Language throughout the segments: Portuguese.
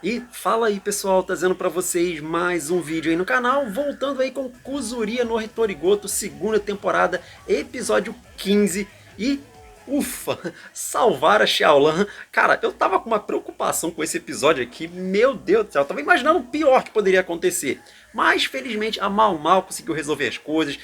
E fala aí pessoal, trazendo pra vocês mais um vídeo aí no canal, voltando aí com Kuzuria no Hitorigoto, segunda temporada, episódio 15 e ufa, salvar a Xiaolan. Cara, eu tava com uma preocupação com esse episódio aqui, meu Deus do céu, eu tava imaginando o pior que poderia acontecer. Mas felizmente a Mal Mal conseguiu resolver as coisas,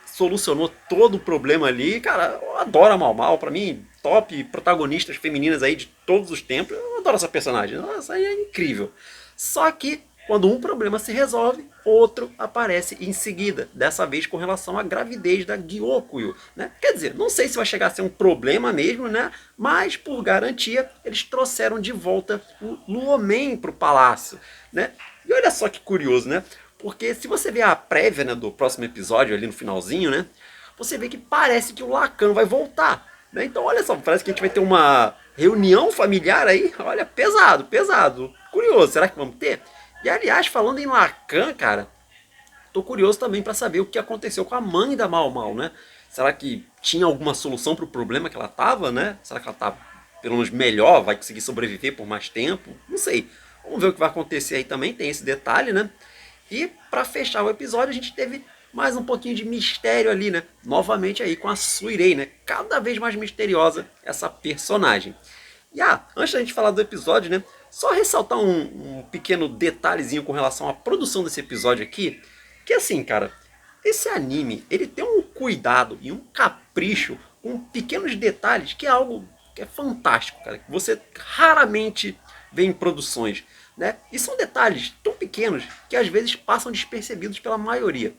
solucionou todo o problema ali. Cara, eu adoro a Mal Mal, pra mim, top protagonistas femininas aí de todos os tempos. Eu adoro essa personagem, nossa, aí é incrível. Só que quando um problema se resolve, outro aparece em seguida. Dessa vez com relação à gravidez da Gyokuyo, né? Quer dizer, não sei se vai chegar a ser um problema mesmo, né? Mas por garantia, eles trouxeram de volta o Luomen pro palácio, né? E olha só que curioso, né? Porque se você ver a prévia, né, do próximo episódio ali no finalzinho, né? Você vê que parece que o Lacan vai voltar, né? Então olha só, parece que a gente vai ter uma reunião familiar aí. Olha, pesado, pesado. Curioso, será que vamos ter? E aliás, falando em Lacan, cara, tô curioso também para saber o que aconteceu com a mãe da Mal Mal, né? Será que tinha alguma solução para o problema que ela tava, né? Será que ela tá pelo menos melhor, vai conseguir sobreviver por mais tempo? Não sei. Vamos ver o que vai acontecer aí também, tem esse detalhe, né? E para fechar o episódio, a gente teve mais um pouquinho de mistério ali, né? Novamente aí com a Suirei, né? Cada vez mais misteriosa essa personagem. E antes da gente falar do episódio, né? Só ressaltar um pequeno detalhezinho com relação à produção desse episódio aqui. Que assim, cara, esse anime, ele tem um cuidado e um capricho com pequenos detalhes que é algo que é fantástico, cara. Que você raramente vê em produções, né? E são detalhes tão pequenos que às vezes passam despercebidos pela maioria.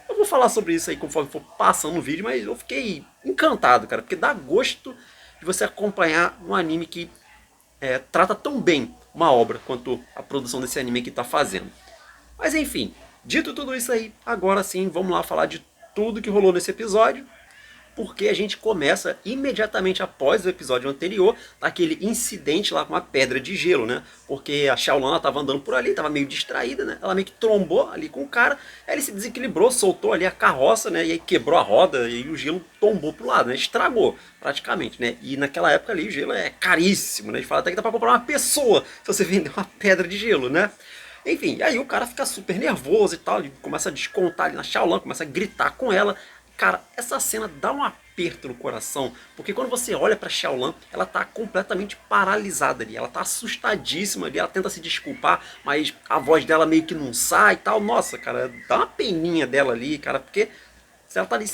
Eu vou falar sobre isso aí conforme for passando o vídeo, mas eu fiquei encantado, cara, porque dá gosto de você acompanhar um anime que trata tão bem uma obra quanto a produção desse anime que está fazendo. Mas enfim, dito tudo isso aí, agora sim vamos lá falar de tudo que rolou nesse episódio, porque a gente começa imediatamente após o episódio anterior, daquele incidente lá com a pedra de gelo, né? Porque a Xiaolana estava andando por ali, estava meio distraída, né? Ela meio que trombou ali com o cara, aí ele se desequilibrou, soltou ali a carroça, né? E aí quebrou a roda e o gelo tombou pro lado, né? Estragou praticamente, né? E naquela época ali o gelo é caríssimo, né? A gente fala até que dá pra comprar uma pessoa se você vender uma pedra de gelo, né? Enfim, aí o cara fica super nervoso e tal, ele começa a descontar ali na Xiaolan, começa a gritar com ela. Cara, essa cena dá um aperto no coração, porque quando você olha pra Xiaolan, ela tá completamente paralisada ali, ela tá assustadíssima ali, ela tenta se desculpar, mas a voz dela meio que não sai e tal. Nossa, cara, dá uma peninha dela ali, cara, porque ela tá ali,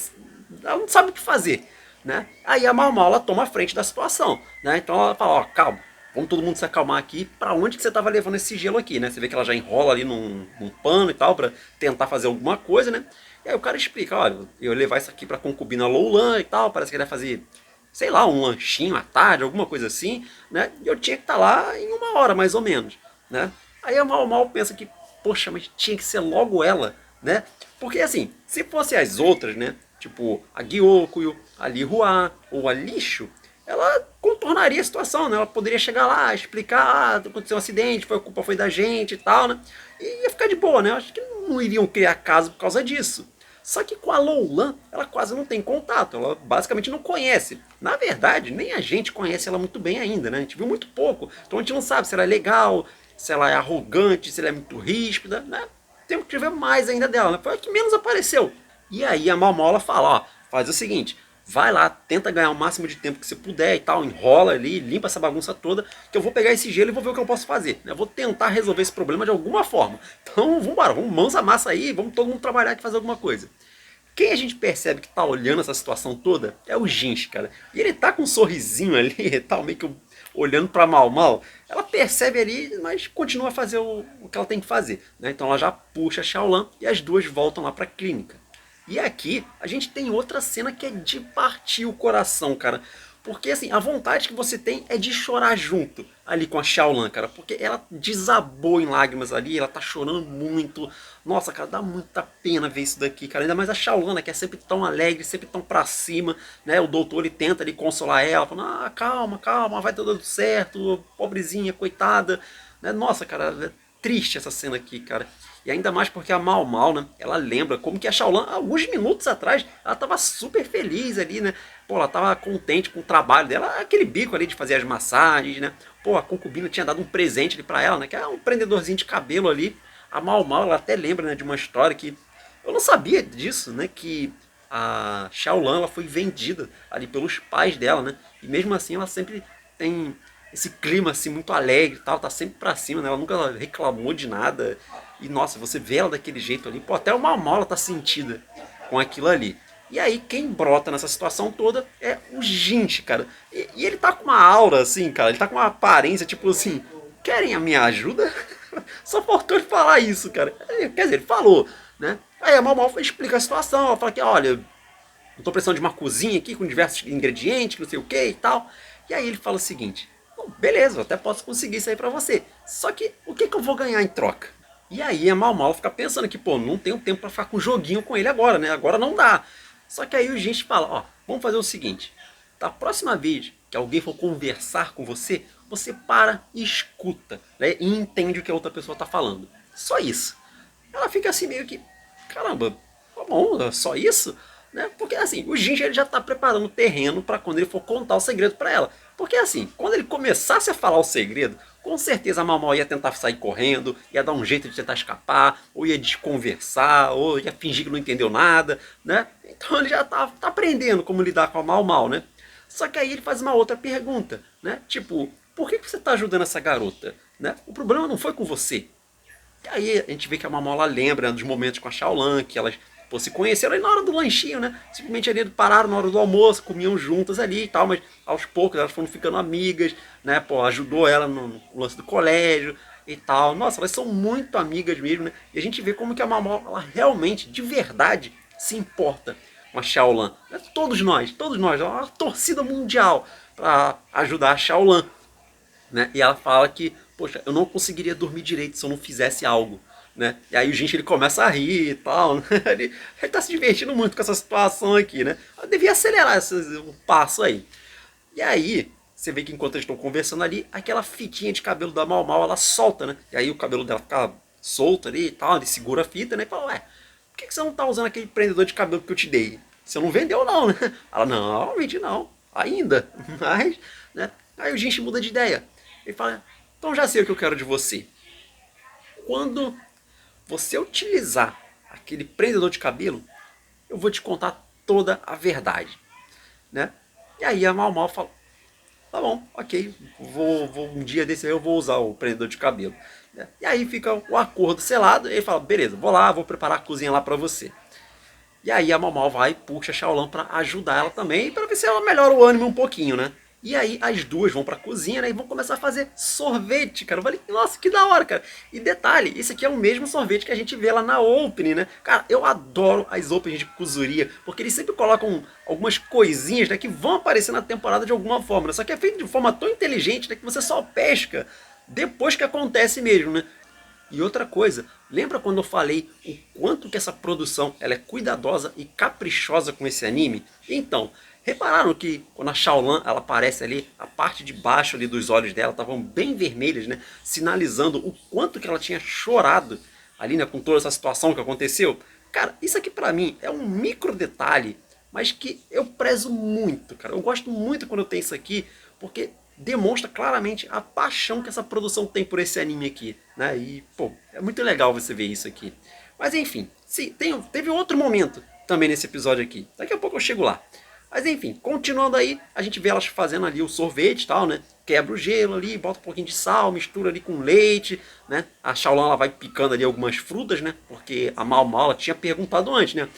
ela não sabe o que fazer, né? Aí a Mal Mal, ela toma a frente da situação, né? Então ela fala, ó, calma, vamos todo mundo se acalmar aqui. Pra onde que você tava levando esse gelo aqui, né? Você vê que ela já enrola ali num pano e tal pra tentar fazer alguma coisa, né? E aí o cara explica, olha, eu ia levar isso aqui pra concubina Loulan e tal, parece que ele ia fazer, sei lá, um lanchinho à tarde, alguma coisa assim, né? E eu tinha que estar lá em 1 hora, mais ou menos, né? Aí a Mal Mal pensa que, poxa, mas tinha que ser logo ela, né? Porque assim, se fosse as outras, né? Tipo a Gyokyo, a Li Hua ou a Lixo, ela contornaria a situação, né? Ela poderia chegar lá, explicar, aconteceu um acidente, a culpa foi da gente e tal, né? E ia ficar de boa, né? Acho que não iriam criar caso por causa disso. Só que com a Loulan, ela quase não tem contato, ela basicamente não conhece. Na verdade, nem a gente conhece ela muito bem ainda, né? A gente viu muito pouco, então a gente não sabe se ela é legal, se ela é arrogante, se ela é muito ríspida, né? Temos que ver mais ainda dela, né? Foi a que menos apareceu. E aí a Malmola fala, ó, faz o seguinte, vai lá, tenta ganhar o máximo de tempo que você puder e tal, enrola ali, limpa essa bagunça toda, que eu vou pegar esse gelo e vou ver o que eu posso fazer. Eu vou tentar resolver esse problema de alguma forma. Então vamos embora, vamos mãos a massa aí, vamos todo mundo trabalhar e fazer alguma coisa. Quem a gente percebe que tá olhando essa situação toda é o Jinx, cara. E ele tá com um sorrisinho ali e tal, meio que olhando pra Mal Mal. Ela percebe ali, mas continua a fazer o que ela tem que fazer, né? Então ela já puxa a Xiaolan e as duas voltam lá pra clínica. E aqui a gente tem outra cena que é de partir o coração, cara. Porque assim, a vontade que você tem é de chorar junto ali com a Xiaolan, cara. Porque ela desabou em lágrimas ali, ela tá chorando muito. Nossa, cara, dá muita pena ver isso daqui, cara. Ainda mais a Xiaolan, né, que é sempre tão alegre, sempre tão pra cima, né? O doutor ele tenta ali consolar ela, falando, calma, calma, vai tudo certo, pobrezinha, coitada. Né? Nossa, cara, é triste essa cena aqui, cara. E ainda mais porque a Mal Mal, né? Ela lembra como que a Shaolan, alguns minutos atrás, ela tava super feliz ali, né? Pô, ela tava contente com o trabalho dela, aquele bico ali de fazer as massagens, né? pô, a concubina tinha dado um presente ali pra ela, né? Que é um prendedorzinho de cabelo ali. A Mau Mau, ela até lembra, né, de uma história que eu não sabia disso, né? Que a Xiaolan, ela foi vendida ali pelos pais dela, né? E mesmo assim ela sempre tem esse clima assim muito alegre e tal, tá sempre pra cima, né? Ela nunca reclamou de nada. E nossa, você vê ela daquele jeito ali, pô, até o Mau Mau ela tá sentida com aquilo ali. E aí quem brota nessa situação toda é o Jinchi, cara. E ele tá com uma aura assim, cara, ele tá com uma aparência tipo assim, querem a minha ajuda? Só faltou ele falar isso, cara. Quer dizer, ele falou, né? Aí a Mau Mau explica a situação, ela fala que, olha, eu tô precisando de uma cozinha aqui com diversos ingredientes, não sei o que e tal. E aí ele fala o seguinte, bom, beleza, eu até posso conseguir isso aí pra você. Só que o que eu vou ganhar em troca? E aí a Mau Mau fica pensando que, pô, não tenho tempo pra ficar com joguinho com ele agora, né? Agora não dá. Só que aí o gente fala, ó, vamos fazer o seguinte. Da próxima vez que alguém for conversar com você, você para e escuta, né? E entende o que a outra pessoa tá falando. Só isso. Ela fica assim meio que, caramba, tá bom, é só isso? Né? Porque assim, o Ginger ele já tá preparando o terreno para quando ele for contar o segredo para ela. Porque assim, quando ele começasse a falar o segredo, com certeza a Mamau ia tentar sair correndo, ia dar um jeito de tentar escapar, ou ia desconversar, ou ia fingir que não entendeu nada, né? Então ele já tá aprendendo como lidar com a Mau Mau, né? Só que aí ele faz uma outra pergunta, né? Tipo, por que você tá ajudando essa garota? Né? O problema não foi com você. E aí a gente vê que a Mamola lembra dos momentos com a Xiaolan, que elas pô, se conheceram aí na hora do lanchinho, né? Simplesmente ali pararam na hora do almoço, comiam juntas ali e tal, mas aos poucos elas foram ficando amigas, né? Pô, ajudou ela no lance do colégio e tal. Nossa, elas são muito amigas mesmo, né? E a gente vê como que a Mamola, ela realmente, de verdade, se importa com a Xiaolan. Todos nós, é uma torcida mundial para ajudar a Xiaolan, né? E ela fala que, poxa, eu não conseguiria dormir direito se eu não fizesse algo, né? E aí o gente ele começa a rir e tal, né? Ele tá se divertindo muito com essa situação aqui, né? Eu devia acelerar o passo aí. E aí, você vê que enquanto eles estão conversando ali, aquela fitinha de cabelo da Mau Mau, ela solta, né? E aí o cabelo dela fica solto ali e tal, ele segura a fita, né? E fala, ué, por que você não tá usando aquele prendedor de cabelo que eu te dei? Você não vendeu não, né? Ela, não, vendi não, ainda. Mas, né? Aí o gente muda de ideia. Ele fala, então já sei o que eu quero de você. Quando você utilizar aquele prendedor de cabelo, eu vou te contar toda a verdade, né? E aí a Mau Mau fala, tá bom, ok, um dia desse aí eu vou usar o prendedor de cabelo. Né? E aí fica o acordo selado, e ele fala, beleza, vou lá, vou preparar a cozinha lá pra você. E aí a Mau Mau vai e puxa a Xiaolan pra ajudar ela também, pra ver se ela melhora o ânimo um pouquinho, né? E aí as duas vão pra cozinha, né, e vão começar a fazer sorvete, cara. Eu falei, nossa, que da hora, cara. E detalhe, esse aqui é o mesmo sorvete que a gente vê lá na Opening, né? Cara, eu adoro as Openings de Kuzuria, porque eles sempre colocam algumas coisinhas, né, que vão aparecer na temporada de alguma forma, né? Só que é feito de forma tão inteligente, né, que você só pesca depois que acontece mesmo, né? E outra coisa, lembra quando eu falei o quanto que essa produção ela é cuidadosa e caprichosa com esse anime? Então, repararam que quando a Xiaolan ela aparece ali, a parte de baixo ali dos olhos dela estavam bem vermelhas, né? Sinalizando o quanto que ela tinha chorado ali, né? Com toda essa situação que aconteceu. Cara, isso aqui pra mim é um micro detalhe, mas que eu prezo muito, cara. Eu gosto muito quando eu tenho isso aqui, porque demonstra claramente a paixão que essa produção tem por esse anime aqui, né? E, pô, é muito legal você ver isso aqui. Mas enfim, sim, teve outro momento também nesse episódio aqui. Daqui a pouco eu chego lá. Mas enfim, continuando aí, a gente vê elas fazendo ali o sorvete e tal, né? Quebra o gelo ali, bota um pouquinho de sal, mistura ali com leite, né? A Xiaolan ela vai picando ali algumas frutas, né? Porque a Mau Mau ela tinha perguntado antes, né?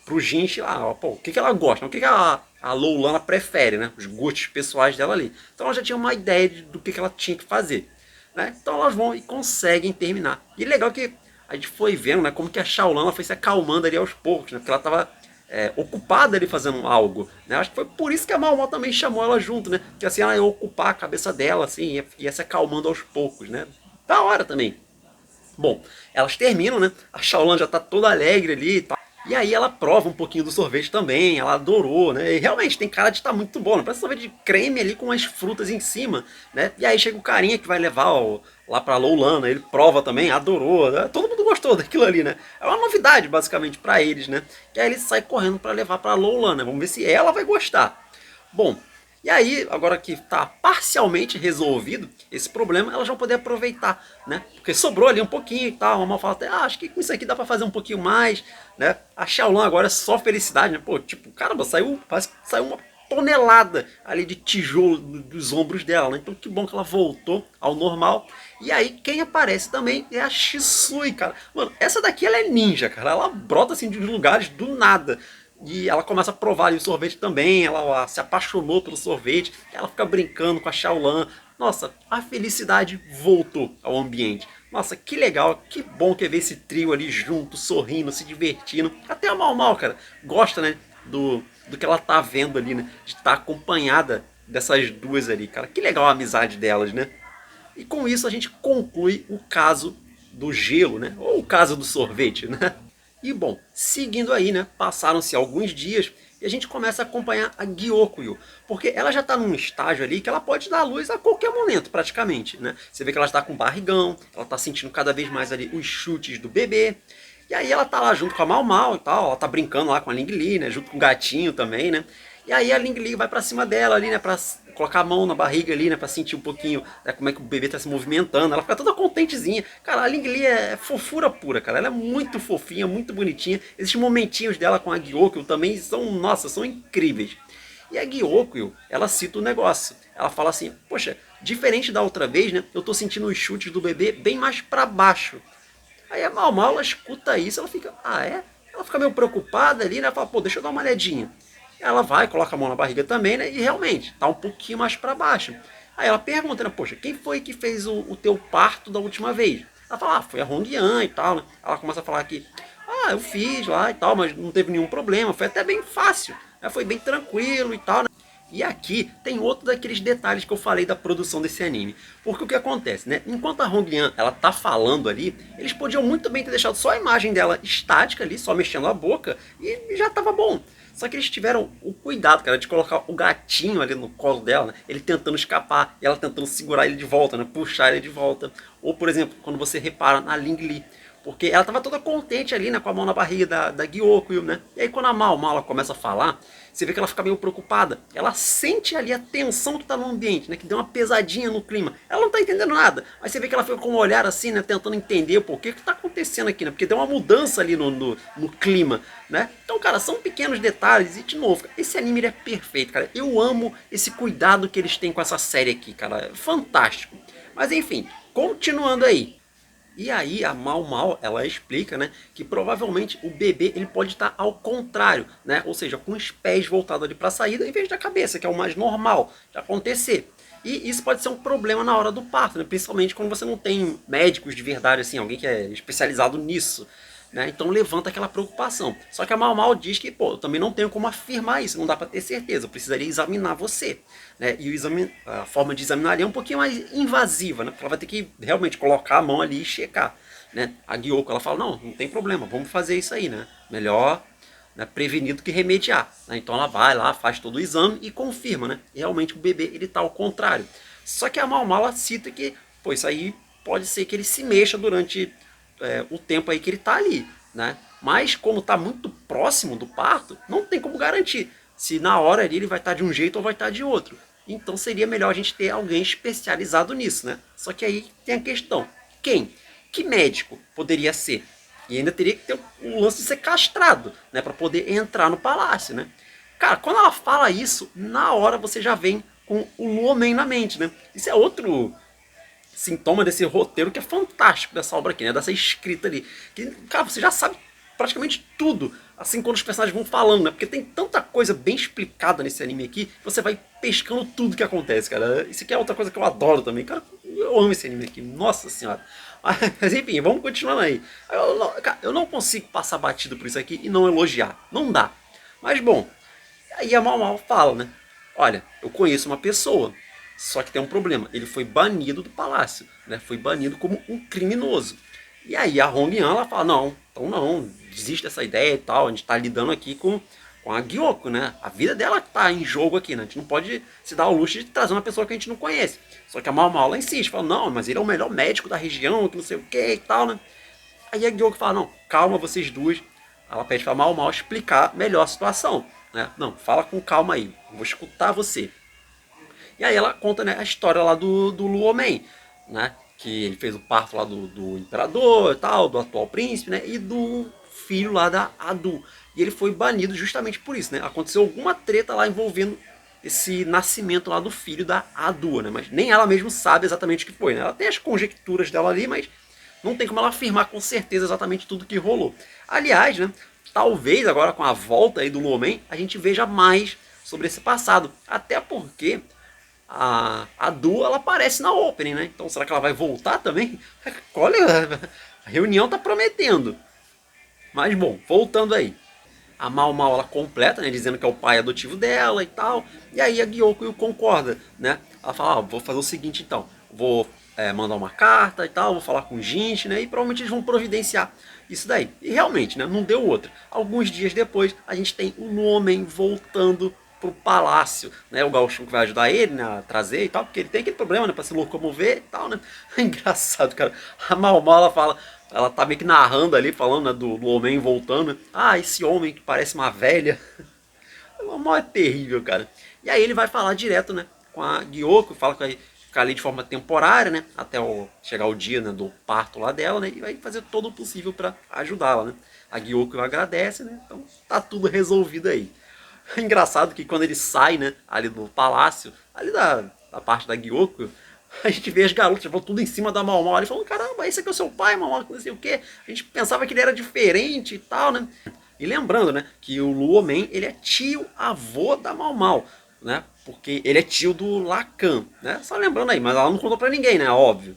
Pro Jinchi lá, ó, pô, o que, que ela gosta, o que, que a Loulana prefere, né? Os gostos pessoais dela ali. Então ela já tinha uma ideia do que ela tinha que fazer, né? Então elas vão e conseguem terminar. E legal que a gente foi vendo, né? Como que a Xiaolan foi se acalmando ali aos poucos, né? Porque ela tava ocupada ali fazendo algo, né? Acho que foi por isso que a Mau Mau também chamou ela junto, né? Que assim ela ia ocupar a cabeça dela, assim, ia se acalmando aos poucos, né? Da hora também. Bom, elas terminam, né? A Xiaolan já tá toda alegre ali e tal. E aí ela prova um pouquinho do sorvete também, ela adorou, né? E realmente tem cara de estar muito bom, né? Parece sorvete de creme ali com umas frutas em cima, né? E aí chega o carinha que vai levar lá pra Loulana, ele prova também, adorou, né? Todo mundo gostou daquilo ali, né? É uma novidade basicamente pra eles, né? E aí ele sai correndo pra levar pra Loulana, vamos ver se ela vai gostar. Bom, E aí, agora que está parcialmente resolvido esse problema, elas vão poder aproveitar, né? Porque sobrou ali um pouquinho e tal. A Mal fala até, acho que com isso aqui dá para fazer um pouquinho mais, né? A Xiaolin agora é só felicidade, né? Pô, tipo, caramba, parece que saiu uma tonelada ali de tijolo dos ombros dela, né? Então que bom que ela voltou ao normal. E aí quem aparece também é a Shisui, cara. Mano, essa daqui ela é ninja, cara. Ela brota assim de lugares do nada. E ela começa a provar ali o sorvete também, ela se apaixonou pelo sorvete, ela fica brincando com a Xiaolan. Nossa, a felicidade voltou ao ambiente. Nossa, que legal, que bom que é ver esse trio ali junto, sorrindo, se divertindo. Até a Mal Mal, cara, gosta, né, do que ela tá vendo ali, né, de estar acompanhada dessas duas ali, cara. Que legal a amizade delas, né? E com isso a gente conclui o caso do gelo, né? Ou o caso do sorvete, né? E bom, seguindo aí, né? Passaram-se alguns dias e a gente começa a acompanhar a Gyokyo, porque ela já está num estágio ali que ela pode dar luz a qualquer momento, praticamente, né? Você vê que ela está com barrigão, ela está sentindo cada vez mais ali os chutes do bebê. E aí ela tá lá junto com a Mal Mal e tal, ela tá brincando lá com a Ling Li, né? Junto com o gatinho também, né? E aí a Ling Li vai pra cima dela ali, né? Pra colocar a mão na barriga ali, né? Pra sentir um pouquinho, né, como é que o bebê tá se movimentando. Ela fica toda contentezinha. Cara, a Ling Li é fofura pura, cara. Ela é muito fofinha, muito bonitinha. Esses momentinhos dela com a Gyokyo também são, nossa, são incríveis. E a Gyokyo, ela cita o negócio. Ela fala assim, poxa, diferente da outra vez, né? Eu tô sentindo os chutes do bebê bem mais pra baixo. Aí a Mal Mal, ela escuta isso, ela fica, ah é? Ela fica meio preocupada ali, né? Fala, pô, deixa eu dar uma olhadinha. Ela vai, coloca a mão na barriga também, né? E realmente, tá um pouquinho mais para baixo. Aí ela pergunta, né? Poxa, quem foi que fez o teu parto da última vez? Ela fala, ah, foi a Hong Yan e tal, né? Ela começa a falar aqui, ah, eu fiz lá e tal, mas não teve nenhum problema, foi até bem fácil, né? Foi bem tranquilo e tal, né? E aqui tem outro daqueles detalhes que eu falei da produção desse anime. Porque o que acontece, né? Enquanto a Hong Yan, ela tá falando ali, eles podiam muito bem ter deixado só a imagem dela estática ali, só mexendo a boca, e já tava bom. Só que eles tiveram o cuidado, cara, de colocar o gatinho ali no colo dela, né? Ele tentando escapar, e ela tentando segurar ele de volta, né? Puxar ele de volta. Ou, por exemplo, quando você repara na Ling Li, porque ela tava toda contente ali, né, com a mão na barriga da Gyokyo, né? E aí quando a Mal Mal começa a falar, você vê que ela fica meio preocupada. Ela sente ali a tensão que tá no ambiente, né? Que deu uma pesadinha no clima. Ela não tá entendendo nada. Mas você vê que ela fica com um olhar assim, né? Tentando entender o porquê que tá acontecendo aqui, né? Porque deu uma mudança ali no clima, né? Então, cara, são pequenos detalhes. E, de novo, esse anime ele é perfeito, cara. Eu amo esse cuidado que eles têm com essa série aqui, cara. É fantástico. Mas, enfim, continuando aí. E aí a Mal Mal, ela explica, né, que provavelmente o bebê ele pode estar ao contrário, né, ou seja, com os pés voltados ali para a saída em vez da cabeça, que é o mais normal de acontecer. E isso pode ser um problema na hora do parto, né, principalmente quando você não tem médicos de verdade, assim, alguém que é especializado nisso. Né? Então levanta aquela preocupação. Só que a Mal Mal diz que, pô, eu também não tenho como afirmar isso, não dá para ter certeza, eu precisaria examinar você. Né? E a forma de examinar é um pouquinho mais invasiva, né? Porque ela vai ter que realmente colocar a mão ali e checar. Né? A Gyoko, ela fala, não tem problema, vamos fazer isso aí, né? Melhor, né, prevenir do que remediar. Né? Então ela vai lá, faz todo o exame e confirma, né? E realmente o bebê ele tá ao contrário. Só que a Mal Mal cita que, pô, isso aí pode ser que ele se mexa durante o tempo aí que ele tá ali, né? Mas como tá muito próximo do parto, não tem como garantir se na hora ali ele vai estar de um jeito ou vai estar de outro. Então seria melhor a gente ter alguém especializado nisso, né? Só que aí tem a questão, quem? Que médico poderia ser? E ainda teria que ter o lance de ser castrado, né, para poder entrar no palácio, né? Cara, quando ela fala isso, na hora você já vem com o Luomen na mente, né? Isso é outro sintoma desse roteiro que é fantástico dessa obra aqui, né? Dessa escrita ali. Que, cara, você já sabe praticamente tudo, assim, quando os personagens vão falando, né? Porque tem tanta coisa bem explicada nesse anime aqui, que você vai pescando tudo que acontece, cara. Isso aqui é outra coisa que eu adoro também, cara. Eu amo esse anime aqui, nossa senhora. Mas enfim, vamos continuando aí. Eu não consigo passar batido por isso aqui e não elogiar. Não dá. Mas bom, aí a Mal Mal fala, né? Olha, eu conheço uma pessoa, só que tem um problema. Ele foi banido do palácio, né? Foi banido como um criminoso. E aí a Hong Yan, ela fala, não, então não, desiste dessa ideia e tal. A gente tá lidando aqui com a Gyoko, né? A vida dela tá em jogo aqui, né? A gente não pode se dar o luxo de trazer uma pessoa que a gente não conhece. Só que a Mal Mal, ela insiste, fala, não, mas ele é o melhor médico da região, que não sei o que e tal, né? Aí a Gyoko fala, não, calma vocês duas. Ela pede pra Mal explicar melhor a situação, né? Não, fala com calma aí, vou escutar você. E aí ela conta, né, a história lá do Luomen, né? Que ele fez o parto lá do imperador e tal, do atual príncipe, né? E do filho lá da Adu. E ele foi banido justamente por isso, né? Aconteceu alguma treta lá envolvendo esse nascimento lá do filho da Adu, né? Mas nem ela mesma sabe exatamente o que foi, né? Ela tem as conjecturas dela ali, mas não tem como ela afirmar com certeza exatamente tudo que rolou. Aliás, né? Talvez agora com a volta aí do Luomen, a gente veja mais sobre esse passado. Até porque a Du, ela aparece na opening, né? Então será que ela vai voltar também? Olha, a reunião tá prometendo. Mas bom, voltando aí. A Mal Mal ela completa, né, dizendo que é o pai adotivo dela e tal. E aí a Gyoko concorda, né? Ela fala, vou fazer o seguinte então, vou mandar uma carta e tal, vou falar com gente, né? E provavelmente eles vão providenciar isso daí. E realmente, né? Não deu outra. Alguns dias depois, a gente tem um homem voltando pro palácio, né? O Gauchão que vai ajudar ele, né, a trazer e tal, porque ele tem aquele problema, né, pra se locomover e tal, né? É engraçado, cara. A Mal Mal, ela fala, ela tá meio que narrando ali, falando, né, do homem voltando. Ah, esse homem que parece uma velha. O mal é terrível, cara. E aí ele vai falar direto, né, com a Gyoko, fala que vai ficar ali de forma temporária, né, até chegar o dia, né, do parto lá dela, né, e vai fazer todo o possível para ajudá-la, né. A Gyoko agradece, né, então tá tudo resolvido aí. É engraçado que quando ele sai, né, ali do palácio, ali da parte da Gyoko, a gente vê as garotas vão tudo em cima da Mal Mal ali, falando, caramba, esse aqui é o seu pai, Mal Mal, não sei o quê. A gente pensava que ele era diferente e tal, né? E lembrando, né, que o Luomen, ele é tio-avô da Mal Mal, né? Porque ele é tio do Lacan, né? Só lembrando aí, mas ela não contou pra ninguém, né? Óbvio.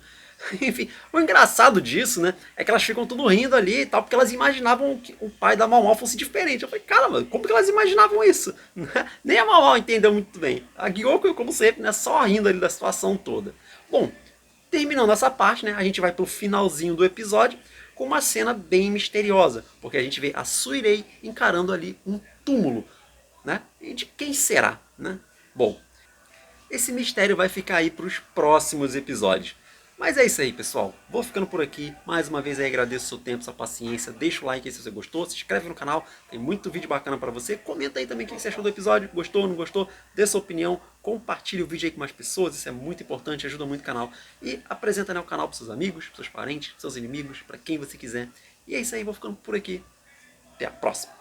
Enfim, o engraçado disso, né, é que elas ficam tudo rindo ali e tal, porque elas imaginavam que o pai da Mal Mal fosse diferente. Eu falei, caramba, como que elas imaginavam isso? Nem a Mal Mal entendeu muito bem. A Gyoko, como sempre, né, só rindo ali da situação toda. Bom, terminando essa parte, né, a gente vai pro finalzinho do episódio com uma cena bem misteriosa, porque a gente vê a Suirei encarando ali um túmulo, né? E de quem será, né? Bom, esse mistério vai ficar aí para os próximos episódios. Mas é isso aí, pessoal. Vou ficando por aqui. Mais uma vez aí agradeço o seu tempo, sua paciência. Deixa o like aí se você gostou. Se inscreve no canal. Tem muito vídeo bacana para você. Comenta aí também o que você achou do episódio. Gostou, não gostou? Dê sua opinião. Compartilhe o vídeo aí com mais pessoas. Isso é muito importante. Ajuda muito o canal. E apresenta, né, o canal para seus amigos, para seus parentes, para seus inimigos, para quem você quiser. E é isso aí. Vou ficando por aqui. Até a próxima.